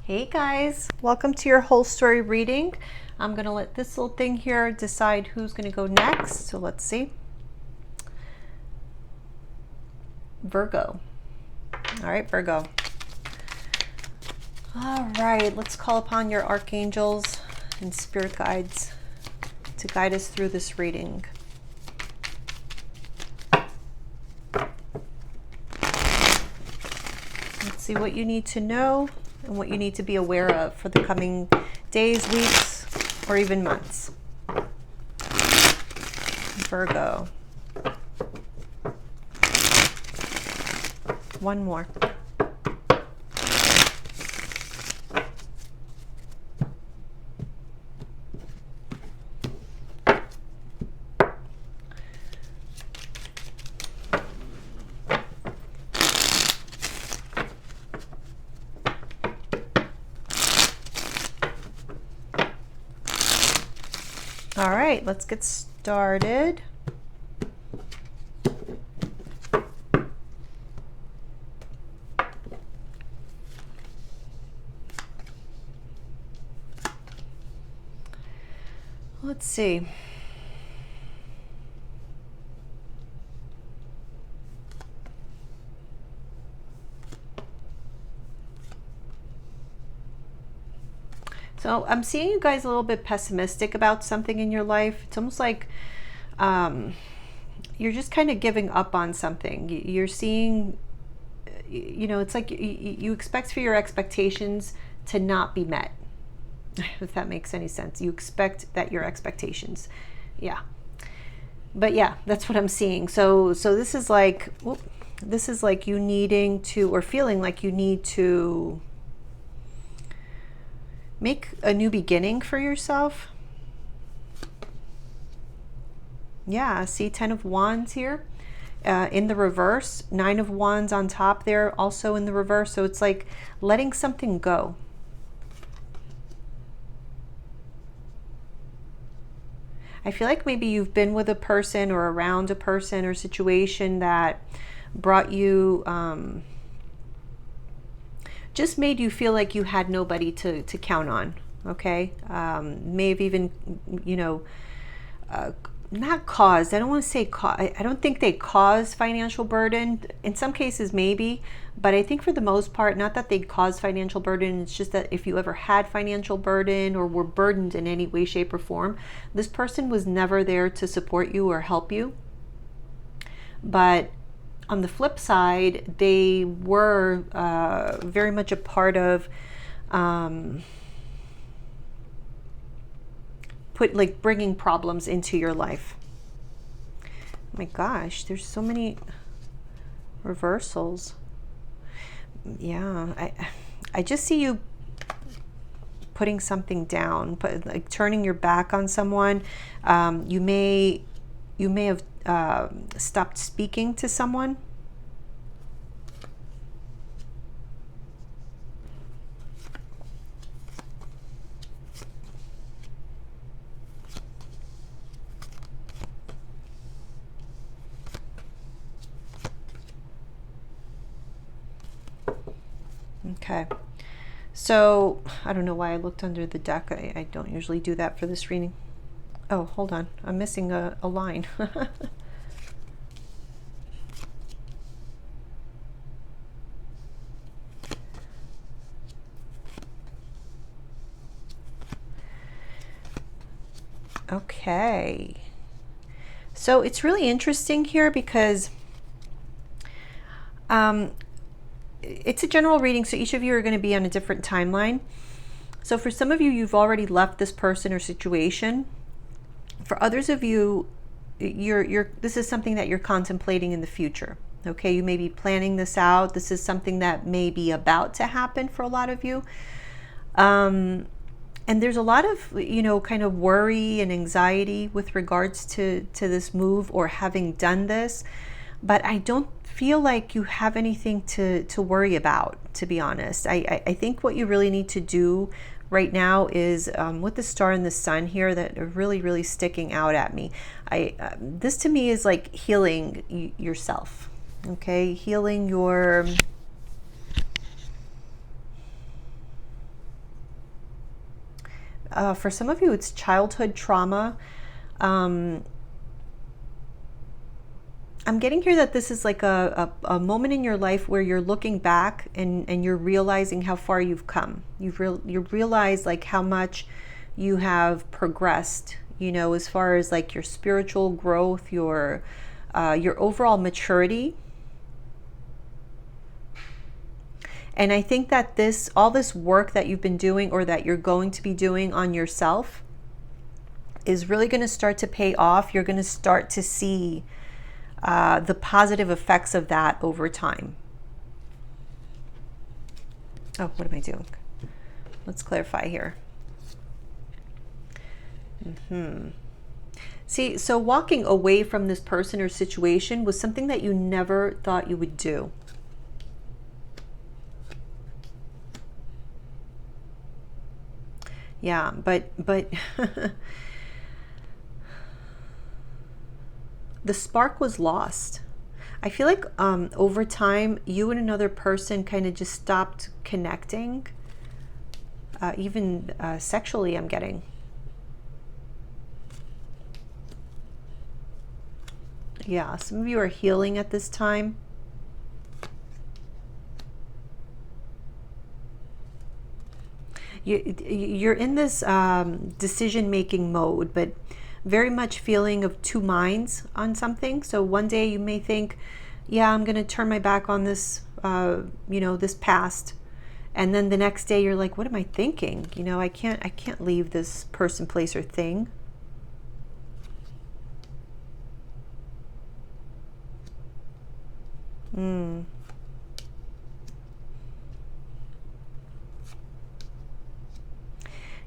Hey guys, welcome to your whole story reading. I'm going to let this little thing here decide who's going to go next. So let's see. Virgo. All right, Virgo. All right, let's call upon your archangels and spirit guides to guide us through this reading. Let's see what you need to know and what you need to be aware of for the coming days, weeks, or even months. Virgo. One more. All right, let's get started. Let's see. So I'm seeing you guys a little bit pessimistic about something in your life. It's almost like you're just kind of giving up on something. You're seeing, it's like you expect for your expectations to not be met, if that makes any sense. You expect that your expectations, yeah. But yeah, that's what I'm seeing. So this is like, you needing to, or feeling like you need to make a new beginning for yourself. Yeah, see 10 of Wands here in the reverse, 9 of Wands on top there, also in the reverse. So it's like letting something go. I feel like maybe you've been with a person or around a person or situation that brought you, just made you feel like you had nobody to count on, okay? May have even, not caused, I don't want to say I don't think they cause financial burden. In some cases maybe, but I think for the most part, not that they cause financial burden, it's just that if you ever had financial burden or were burdened in any way, shape, or form, this person was never there to support you or help you. But on the flip side, they were very much a part of bringing problems into your life. Oh my gosh, there's so many reversals. Yeah, I just see you putting something down, like turning your back on someone. You may have stopped speaking to someone. Okay, so I don't know why I looked under the deck. I don't usually do that for this reading. Oh, hold on, I'm missing a line. Okay, so it's really interesting here because it's a general reading, so each of you are going to be on a different timeline. So for some of you, you've already left this person or situation. For others of you, this is something that you're contemplating in the future. Okay, you may be planning this out. This is something that may be about to happen for a lot of you. And there's a lot of, kind of worry and anxiety with regards to this move or having done this. But I don't feel like you have anything to worry about, to be honest. I think what you really need to do right now is with the star and the sun here that are really, really sticking out at me. This to me is like healing yourself, okay? Healing your for some of you, it's childhood trauma. I'm getting here that this is like a moment in your life where you're looking back and you're realizing how far you've come. You realize like how much you have progressed, as far as like your spiritual growth, your overall maturity. And I think that all this work that you've been doing or that you're going to be doing on yourself is really going to start to pay off. You're going to start to see the positive effects of that over time. Oh, what am I doing? Let's clarify here. See, so walking away from this person or situation was something that you never thought you would do. Yeah, but the spark was lost. I feel like over time, you and another person kind of just stopped connecting, even sexually, I'm getting. Yeah, some of you are healing at this time. You're in this decision-making mode, but very much feeling of two minds on something. So one day you may think, yeah, I'm going to turn my back on this, this past. And then the next day you're like, what am I thinking? I can't leave this person, place, or thing.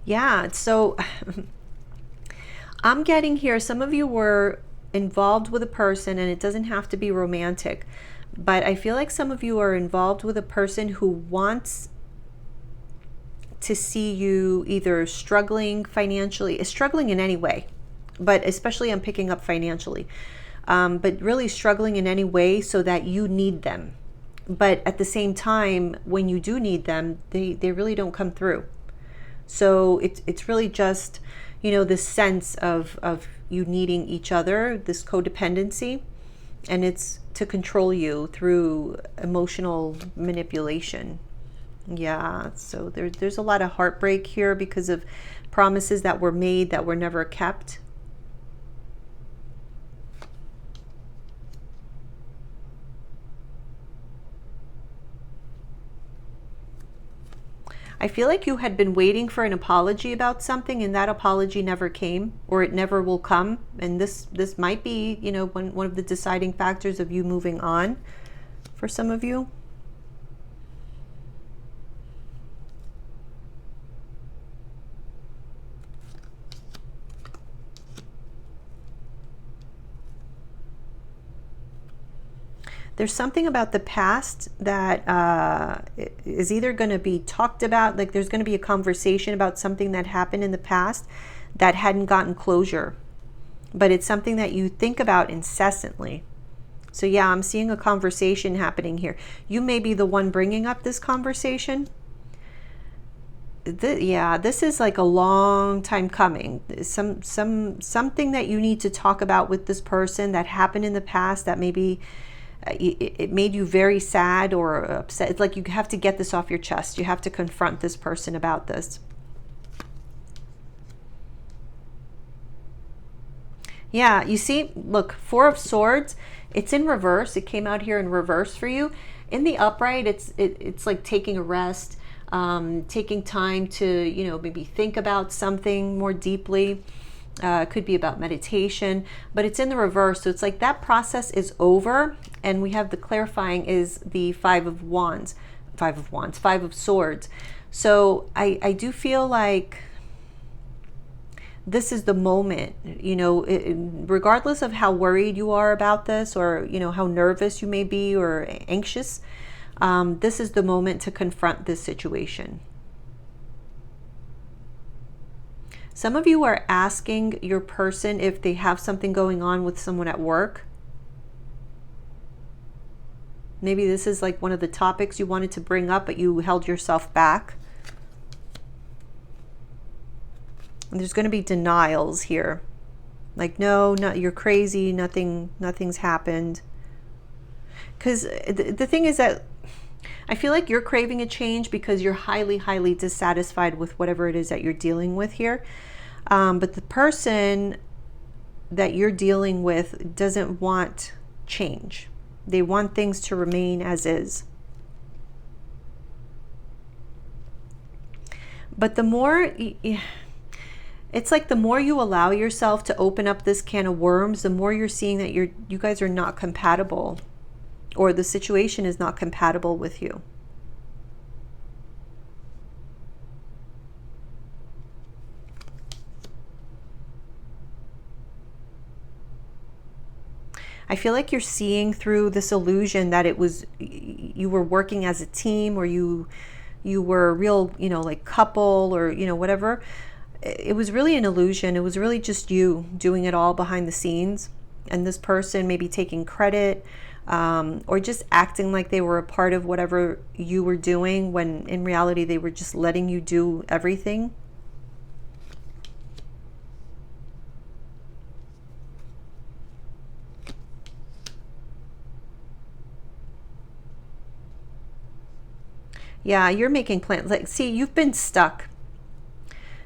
Yeah, so I'm getting here, some of you were involved with a person, and it doesn't have to be romantic, but I feel like some of you are involved with a person who wants to see you either struggling financially, struggling in any way, but especially I'm picking up financially, but really struggling in any way so that you need them. But at the same time, when you do need them, they really don't come through. So it's really just, this sense of you needing each other, this codependency, and it's to control you through emotional manipulation. Yeah, so there's a lot of heartbreak here because of promises that were made that were never kept. I feel like you had been waiting for an apology about something, and that apology never came, or it never will come. And this might be, one of the deciding factors of you moving on for some of you. There's something about the past that is either going to be talked about, like there's going to be a conversation about something that happened in the past that hadn't gotten closure, but it's something that you think about incessantly. So yeah, I'm seeing a conversation happening here. You may be the one bringing up this conversation. This is like a long time coming. Something that you need to talk about with this person that happened in the past that maybe it made you very sad or upset. It's like you have to get this off your chest. You have to confront this person about this. Yeah, you see, look, Four of Swords, it's in reverse. It came out here in reverse for you. In the upright, it's like taking a rest, taking time to, maybe think about something more deeply. It could be about meditation, but it's in the reverse. So it's like that process is over, and we have the clarifying is the Five of Swords. So I do feel like this is the moment, regardless of how worried you are about this, or, how nervous you may be or anxious, this is the moment to confront this situation. Some of you are asking your person if they have something going on with someone at work. Maybe this is like one of the topics you wanted to bring up, but you held yourself back. And there's going to be denials here. Like, no, you're crazy. Nothing's happened. Because the thing is that I feel like you're craving a change because you're highly, highly dissatisfied with whatever it is that you're dealing with here. But the person that you're dealing with doesn't want change. They want things to remain as is. But the more, it's like the more you allow yourself to open up this can of worms, the more you're seeing that you guys are not compatible, or the situation is not compatible with you. I feel like you're seeing through this illusion that you were working as a team, or you were a real, like couple, or, whatever. It was really an illusion. It was really just you doing it all behind the scenes. And this person maybe taking credit, or just acting like they were a part of whatever you were doing, when in reality they were just letting you do everything. Yeah, you're making plans. Like, see, you've been stuck.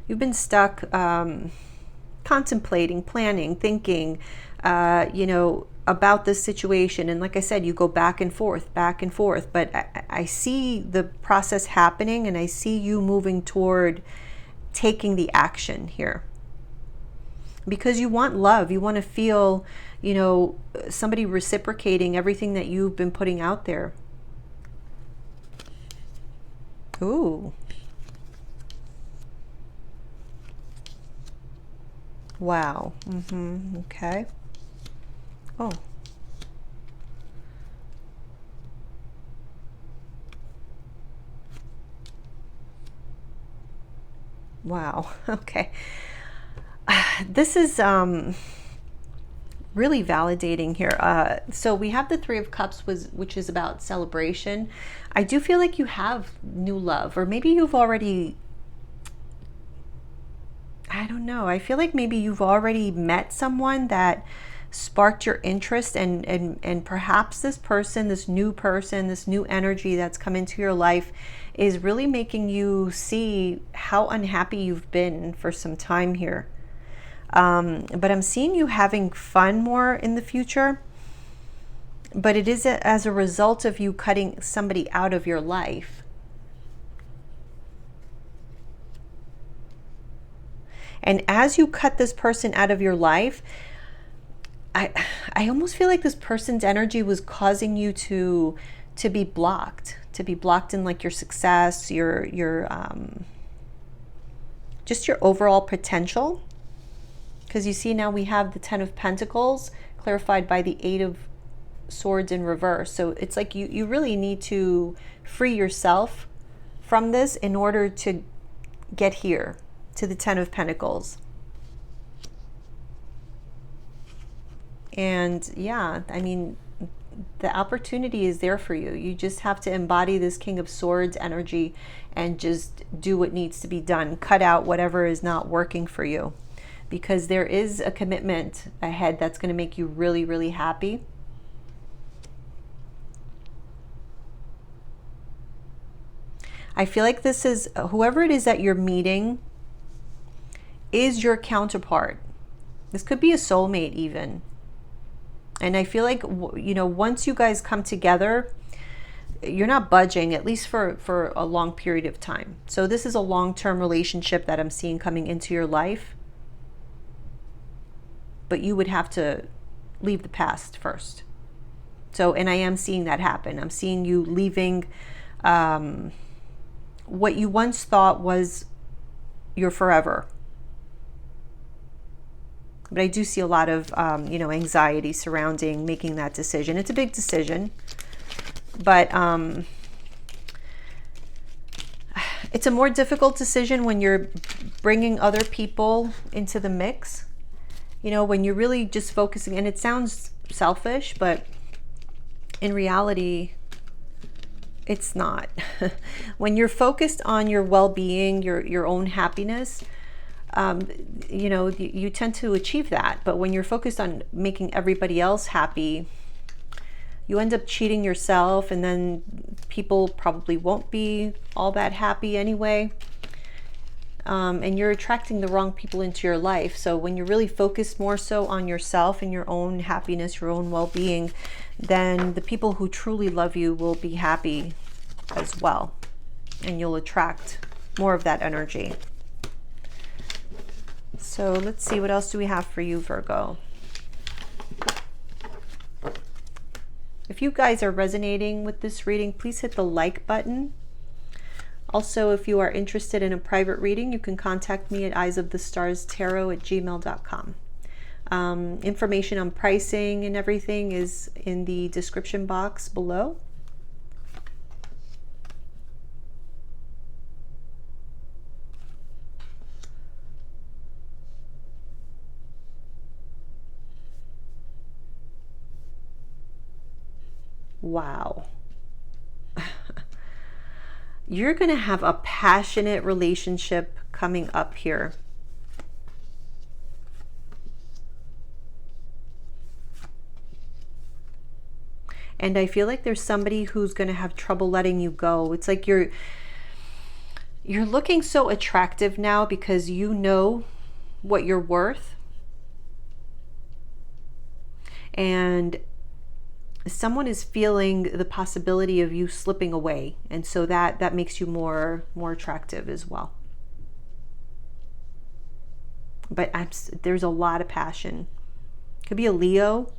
You've been stuck contemplating, planning, thinking, about this situation. And like I said, you go back and forth. But I see the process happening, and I see you moving toward taking the action here. Because you want love. You want to feel, somebody reciprocating everything that you've been putting out there. Ooh. Wow. Okay. Oh. Wow. Okay. This is really validating here. So we have the Three of Cups, which is about celebration. I do feel like you have new love, or maybe you've already, I don't know. I feel like maybe you've already met someone that sparked your interest, and perhaps this person, this new energy that's come into your life is really making you see how unhappy you've been for some time here. But I'm seeing you having fun more in the future. But it is as a result of you cutting somebody out of your life. And as you cut this person out of your life, I almost feel like this person's energy was causing you to be blocked in like your success, your just your overall potential. Because you see, now we have the Ten of Pentacles clarified by the Eight of Swords in reverse. So it's like you really need to free yourself from this in order to get here to the Ten of Pentacles. And yeah, I mean, the opportunity is there for you. You just have to embody this King of Swords energy and just do what needs to be done. Cut out whatever is not working for you, because there is a commitment ahead that's going to make you really, really happy. I feel like this is, whoever it is that you're meeting is your counterpart. This could be a soulmate even. And I feel like, once you guys come together, you're not budging, at least for a long period of time. So this is a long-term relationship that I'm seeing coming into your life. But you would have to leave the past first. So, and I am seeing that happen. I'm seeing you leaving what you once thought was your forever. But I do see a lot of, anxiety surrounding making that decision. It's a big decision, but it's a more difficult decision when you're bringing other people into the mix. When you're really just focusing, and it sounds selfish, but in reality, it's not. When you're focused on your well-being, your own happiness, you tend to achieve that. But when you're focused on making everybody else happy, you end up cheating yourself, and then people probably won't be all that happy anyway. And you're attracting the wrong people into your life. So when you're really focused more so on yourself and your own happiness, your own well-being, then the people who truly love you will be happy as well. And you'll attract more of that energy. So let's see, what else do we have for you, Virgo? If you guys are resonating with this reading, please hit the like button. Also, if you are interested in a private reading, you can contact me at eyesofthestarstarot@gmail.com. Information on pricing and everything is in the description box below. Wow. You're going to have a passionate relationship coming up here. And I feel like there's somebody who's going to have trouble letting you go. It's like you're looking so attractive now because you know what you're worth. And someone is feeling the possibility of you slipping away, and so that makes you more attractive as well. But there's a lot of passion. Could be a Leo.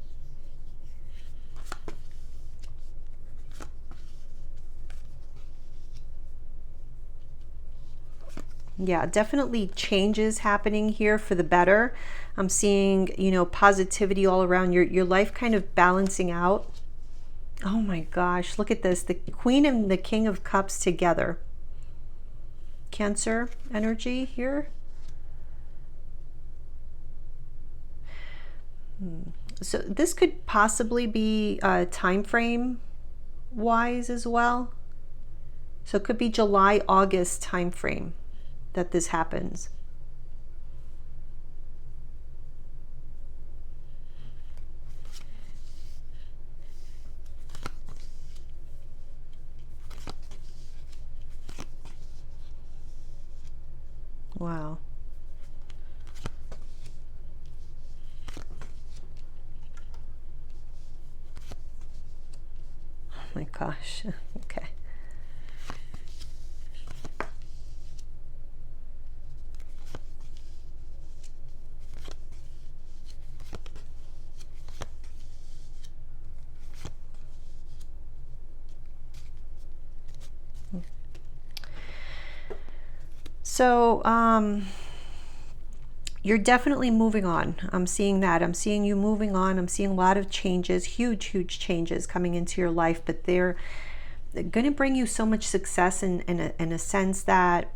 Yeah, definitely changes happening here for the better. I'm seeing, positivity all around, your life kind of balancing out. Oh my gosh, look at this. The Queen and the King of Cups together. Cancer energy here. So this could possibly be time frame wise as well. So it could be July, August time frame that this happens. Wow. Oh my gosh. Okay. So, you're definitely moving on. I'm seeing that. I'm seeing you moving on. I'm seeing a lot of changes, huge changes coming into your life, but they're going to bring you so much success in a sense that,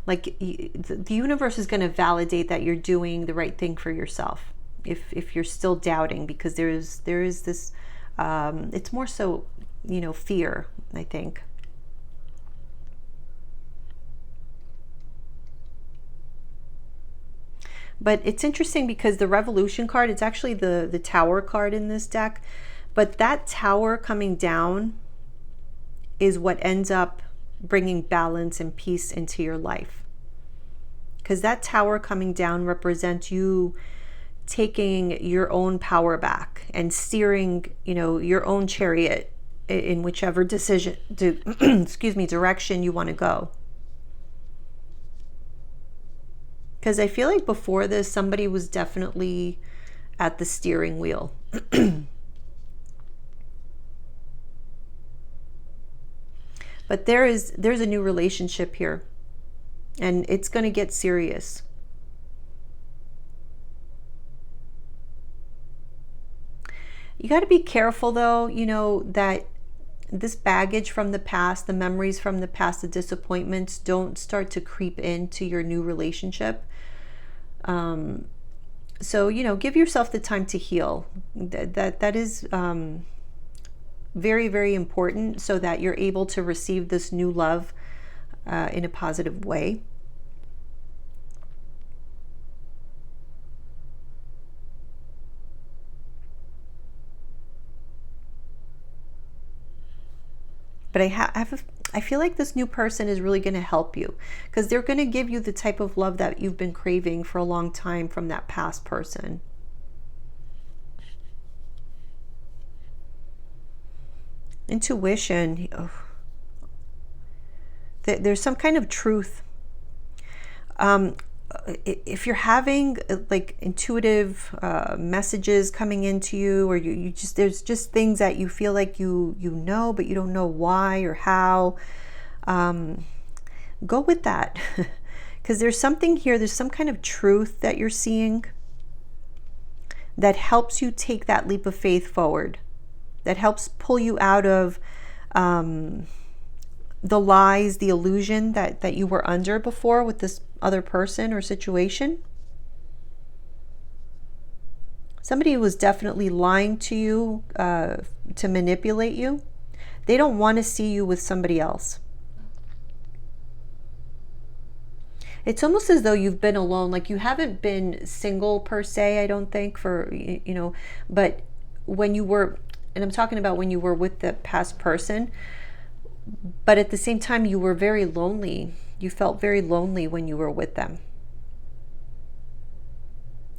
like, the universe is going to validate that you're doing the right thing for yourself. If you're still doubting, because there is this, it's more so, fear, I think. But it's interesting because the Revolution card, it's actually the Tower card in this deck. But that Tower coming down is what ends up bringing balance and peace into your life. Because that Tower coming down represents you taking your own power back and steering, your own chariot in whichever direction you want to go. Because I feel like before this, somebody was definitely at the steering wheel. But there's a new relationship here, and it's going to get serious. You got to be careful though, that this baggage from the past, the memories from the past, the disappointments don't start to creep into your new relationship. So, give yourself the time to heal. That is very, very important, so that you're able to receive this new love in a positive way. But I feel like this new person is really going to help you, because they're going to give you the type of love that you've been craving for a long time from that past person. Intuition. Oh, there's some kind of truth. If you're having like intuitive messages coming into you, or you just, there's just things that you feel like you know, but you don't know why or how, go with that. Because there's something here, there's some kind of truth that you're seeing that helps you take that leap of faith forward, that helps pull you out of the lies, the illusion that you were under before with this other person or situation. Somebody was definitely lying to you to manipulate you. They don't want to see you with somebody else. It's almost as though you've been alone. Like, you haven't been single per se, I don't think, for, you know, but when you were, and I'm talking about when you were with the past person, but at the same time you were very lonely. You felt very lonely when you were with them.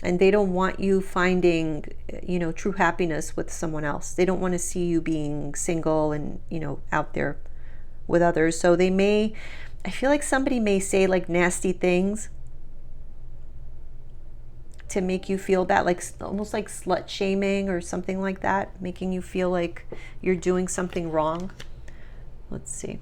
And they don't want you finding, you know, true happiness with someone else. They don't want to see you being single and, you know, out there with others. So they may, I feel like somebody may say like nasty things to make you feel bad, like almost like slut shaming or something like that, making you feel like you're doing something wrong. Let's see.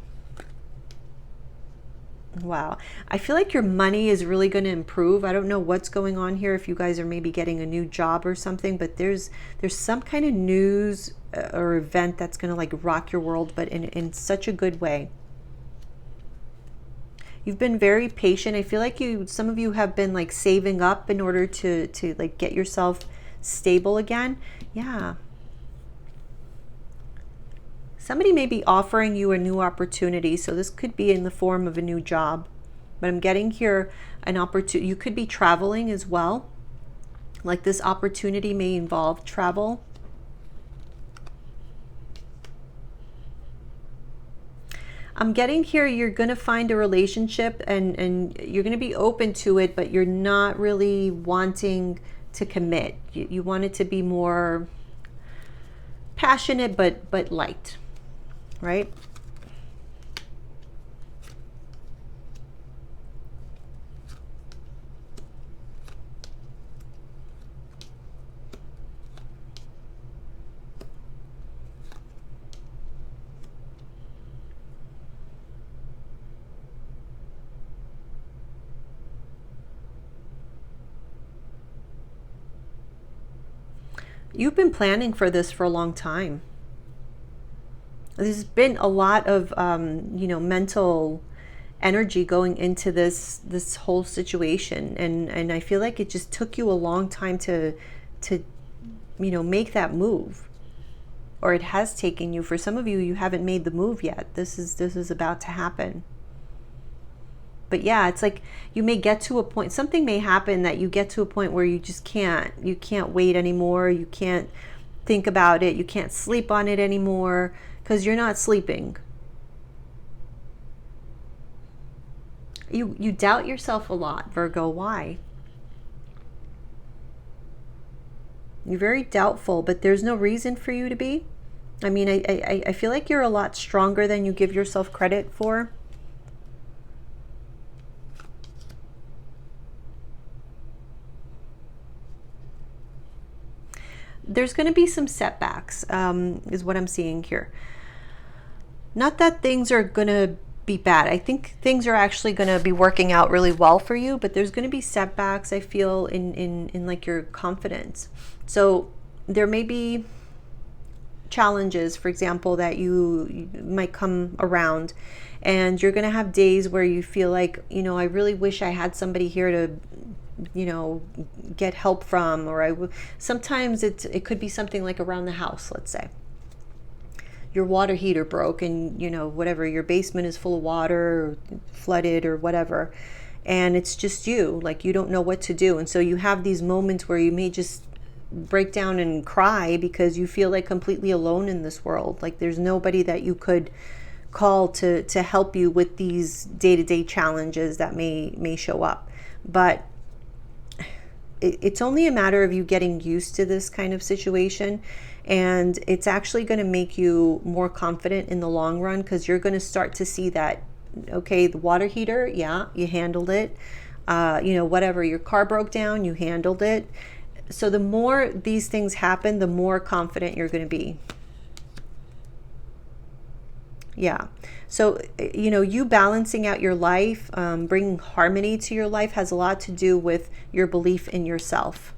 Wow. I feel like your money is really going to improve. I don't know what's going on here, if you guys are maybe getting a new job or something, but there's some kind of news or event that's going to like rock your world, but in such a good way. You've been very patient. I feel like some of you have been like saving up in order to like get yourself stable again. Yeah. Somebody may be offering you a new opportunity. So this could be in the form of a new job. But I'm getting here an opportunity. You could be traveling as well. Like, this opportunity may involve travel. I'm getting here, you're going to find a relationship and you're going to be open to it, but you're not really wanting to commit. You want it to be more passionate, but light, right? You've been planning for this for a long time. There's been a lot of, you know, mental energy going into this whole situation, and I feel like it just took you a long time to you know, make that move, or it has taken you. For some of you, you haven't made the move yet. This is about to happen. But yeah, it's like you may get to a point, something may happen that you get to a point where you just can't wait anymore. You can't think about it. You can't sleep on it anymore because you're not sleeping. You doubt yourself a lot, Virgo. Why? You're very doubtful, but there's no reason for you to be. I mean, I feel like you're a lot stronger than you give yourself credit for. There's going to be some setbacks, is what I'm seeing here. Not that things are going to be bad. I think things are actually going to be working out really well for you, but there's going to be setbacks, I feel, in like your confidence. So there may be challenges, for example, that you might come around, and you're going to have days where you feel like, you know, I really wish I had somebody here to, you know, get help from, or sometimes it could be something like around the house. Let's say your water heater broke, and, you know, whatever, your basement is full of water, or flooded or whatever, and it's just you, like, you don't know what to do. And so you have these moments where you may just break down and cry because you feel like completely alone in this world. Like, there's nobody that you could called to help you with these day-to-day challenges that may show up. But it's only a matter of you getting used to this kind of situation, and it's actually going to make you more confident in the long run, because you're going to start to see that, okay, the water heater, yeah, you handled it. Whatever, your car broke down, you handled it. So the more these things happen, the more confident you're going to be. Yeah. So, you balancing out your life, bringing harmony to your life, has a lot to do with your belief in yourself,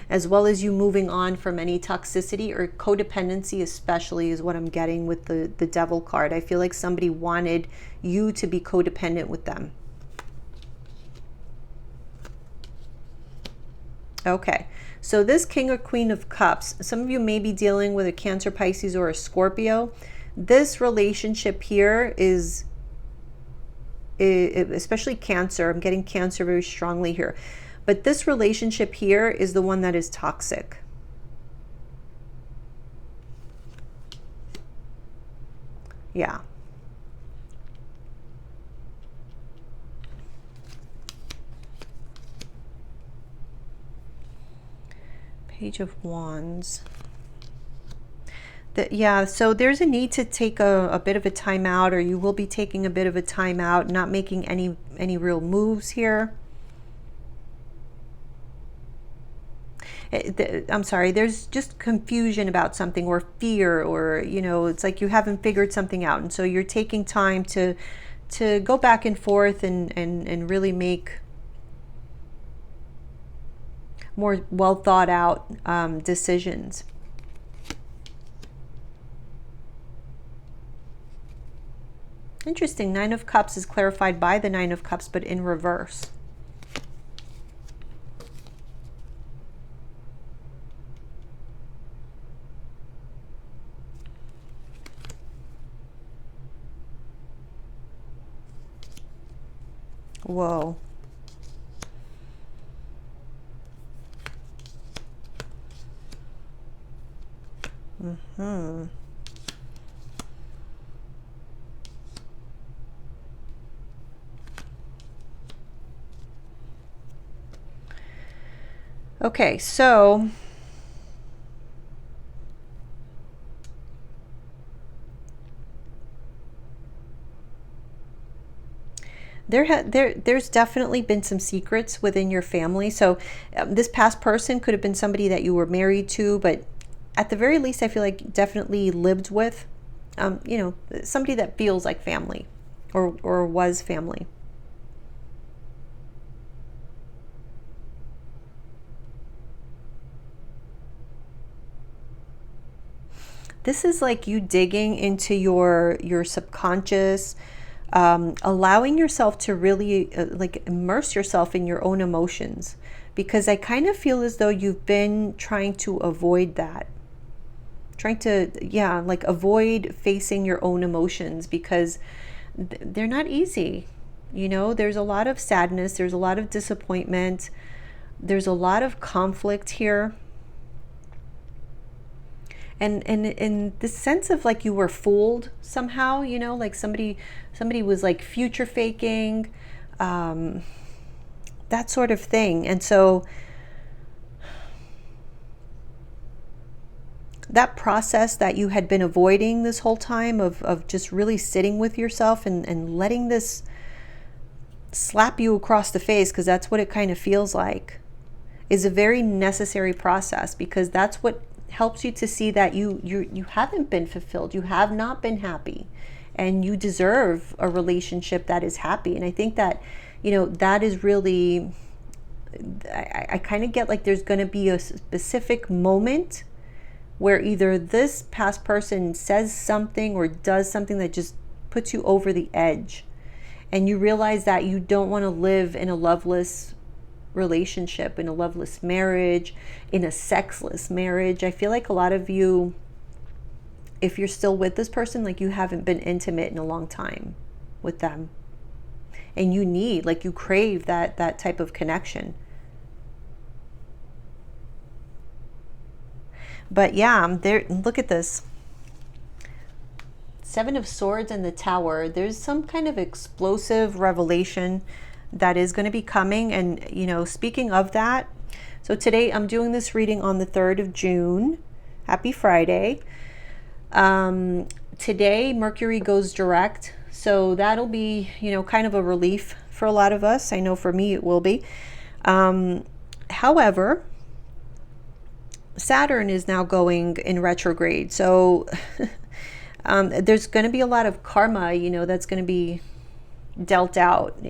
as well as you moving on from any toxicity or codependency, especially, is what I'm getting with the Devil card. I feel like somebody wanted you to be codependent with them. Okay, so this King or Queen of Cups, some of you may be dealing with a Cancer, Pisces, or a Scorpio. This relationship here is, especially Cancer, I'm getting Cancer very strongly here, but this relationship here is the one that is toxic. Yeah. Page of Wands. So there's a need to take a bit of a time out, or you will be taking a bit of a time out, not making any real moves here. I'm sorry, there's just confusion about something, or fear, or it's like you haven't figured something out, and so you're taking time to go back and forth and really make more well thought out decisions. Interesting. Nine of Cups is clarified by the Nine of Cups, but in reverse. Whoa. Mm-hmm. Okay, so there's definitely been some secrets within your family. So this past person could have been somebody that you were married to, but at the very least, I feel like definitely lived with, somebody that feels like family, or was family. This is like you digging into your subconscious, allowing yourself to really immerse yourself in your own emotions, because I kind of feel as though you've been trying to avoid that, trying to avoid facing your own emotions, because they're not easy. There's a lot of sadness, there's a lot of disappointment, there's a lot of conflict here. And in the sense of like you were fooled somehow, like somebody was like future faking, that sort of thing. And so that process that you had been avoiding this whole time of just really sitting with yourself and letting this slap you across the face, because that's what it kind of feels like, is a very necessary process, because that's what helps you to see that you haven't been fulfilled, you have not been happy, and you deserve a relationship that is happy. And I think that that is really, I kind of get like there's going to be a specific moment where either this past person says something or does something that just puts you over the edge, and you realize that you don't want to live in a loveless relationship, in a loveless marriage, in a sexless marriage. I feel like a lot of you, if you're still with this person, like you haven't been intimate in a long time with them, and you need, like you crave that type of connection. But yeah, there, look at this. Seven of Swords and the Tower. There's some kind of explosive revelation that is going to be coming. And, you know, speaking of that, so today I'm doing this reading on the 3rd of June. Happy Friday. Today, Mercury goes direct. So that'll be, you know, kind of a relief for a lot of us. I know for me it will be. However, Saturn is now going in retrograde. So there's going to be a lot of karma, you know, that's going to be dealt out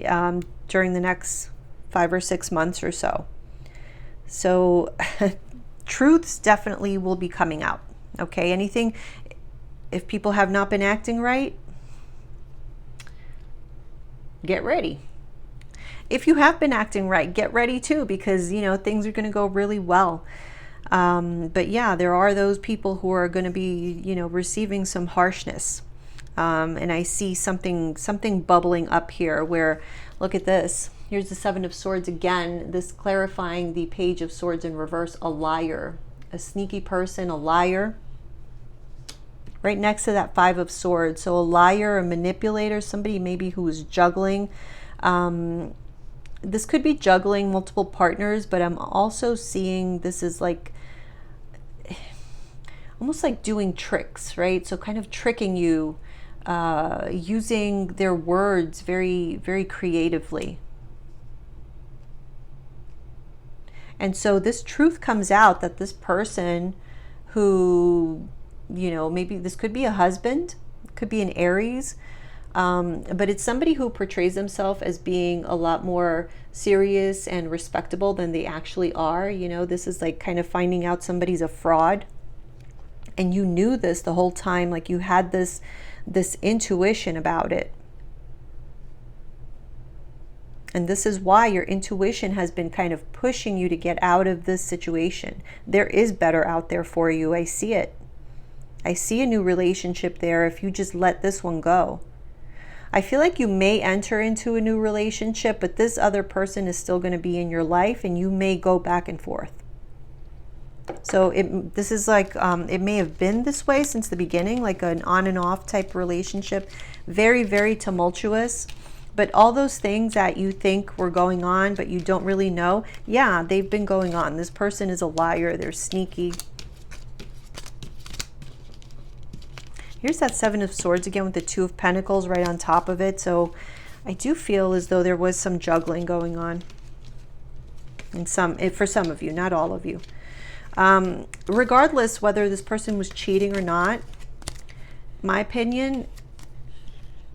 during the next 5 or 6 months or so. So truths definitely will be coming out. Okay, anything, if people have not been acting right, get ready. If you have been acting right, get ready too, because, you know, things are going to go really well. But yeah, there are those people who are going to be, you know, receiving some harshness. And I see something bubbling up here where, look at this. Here's the Seven of Swords again, this clarifying the Page of Swords in reverse, a liar, a sneaky person, a liar. Right next to that Five of Swords. So a liar, a manipulator, somebody maybe who is juggling. This could be juggling multiple partners, but I'm also seeing this is like almost like doing tricks, right? So kind of tricking you, using their words very, very creatively. And so this truth comes out that this person who, you know, maybe this could be a husband, could be an Aries, but it's somebody who portrays themselves as being a lot more serious and respectable than they actually are. You know, this is like kind of finding out somebody's a fraud. And you knew this the whole time, like you had this intuition about it. And this is why your intuition has been kind of pushing you to get out of this situation. There is better out there for you. I see it. I see a new relationship there if you just let this one go. I feel like you may enter into a new relationship, but this other person is still going to be in your life and you may go back and forth. So this is like, it may have been this way since the beginning, like an on and off type relationship. Very, very tumultuous. But all those things that you think were going on, but you don't really know, yeah, they've been going on. This person is a liar. They're sneaky. Here's that Seven of Swords again with the Two of Pentacles right on top of it. So I do feel as though there was some juggling going on. And for some of you, not all of you. Regardless whether this person was cheating or not, my opinion,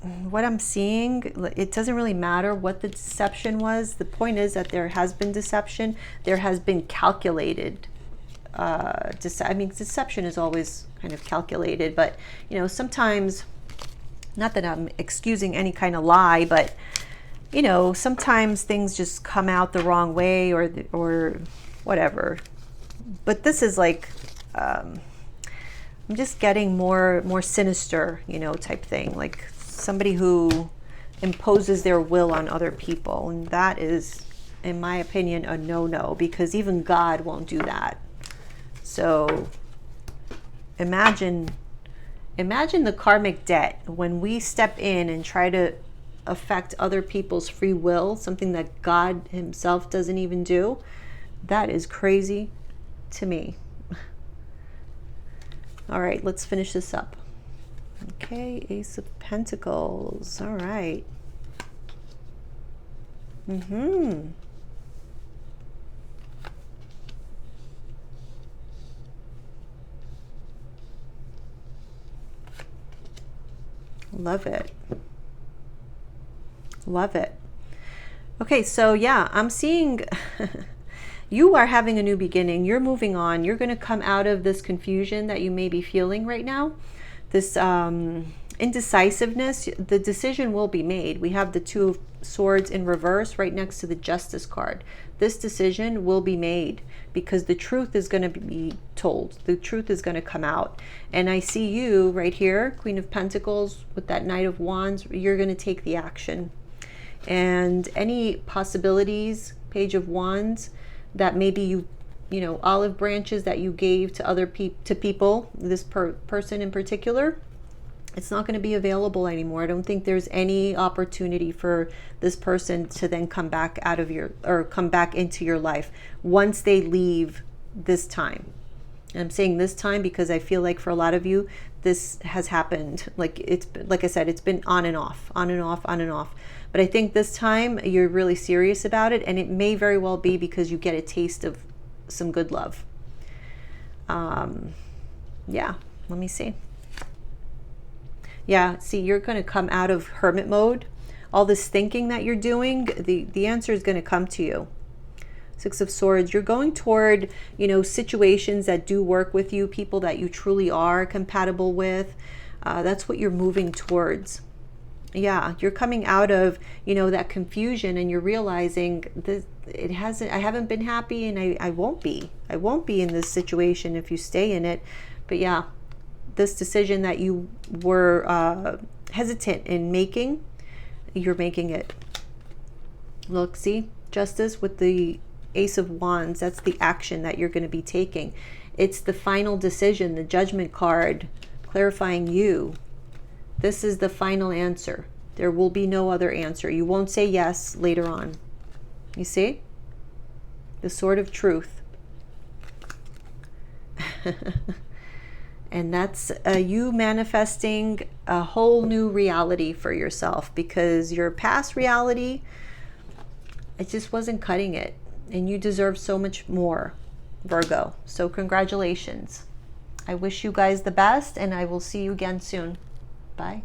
what I'm seeing, it doesn't really matter what the deception was. The point is that there has been deception. There has been calculated. I mean, deception is always kind of calculated, but, you know, sometimes, not that I'm excusing any kind of lie, but, you know, sometimes things just come out the wrong way or whatever. But this is like, I'm just getting more sinister, you know, type thing, like somebody who imposes their will on other people. And that is, in my opinion, a no-no, because even God won't do that. So imagine the karmic debt when we step in and try to affect other people's free will, something that God himself doesn't even do. That is crazy to me. All right, let's finish this up. Okay, Ace of Pentacles. All right. Love it. Love it. Okay, so yeah, I'm seeing you are having a new beginning. You're moving on. You're going to come out of this confusion that you may be feeling right now. This indecisiveness, the decision will be made. We have the Two of Swords in reverse right next to the Justice card. This decision will be made because the truth is going to be told. The truth is going to come out. And I see you right here, Queen of Pentacles with that Knight of Wands. You're going to take the action. And any possibilities, Page of Wands, that maybe you know, olive branches that you gave to other people, this person in particular, It's not going to be available anymore. I don't think there's any opportunity for this person to then come back out of your, or come back into your life once they leave this time. And I'm saying this time because I feel like for a lot of you, this has happened. Like it's, like I said, it's been on and off, on and off, on and off. But I think this time you're really serious about it, and it may very well be because you get a taste of some good love. Yeah, let me see. Yeah, see, you're going to come out of hermit mode. All this thinking that you're doing, the answer is going to come to you. Six of Swords, you're going toward, you know, situations that do work with you, people that you truly are compatible with. That's what you're moving towards. Yeah, you're coming out of, you know, that confusion, and you're realizing that I haven't been happy, and I won't be. I won't be in this situation if you stay in it. But yeah, this decision that you were hesitant in making, you're making it. Look, see, Justice with the Ace of Wands, that's the action that you're going to be taking. It's the final decision, the Judgment card, clarifying you. This is the final answer. There will be no other answer. You won't say yes later on. You see? The Sword of Truth. And that's you manifesting a whole new reality for yourself, because your past reality, it just wasn't cutting it. And you deserve so much more, Virgo. So congratulations. I wish you guys the best, and I will see you again soon. Bye.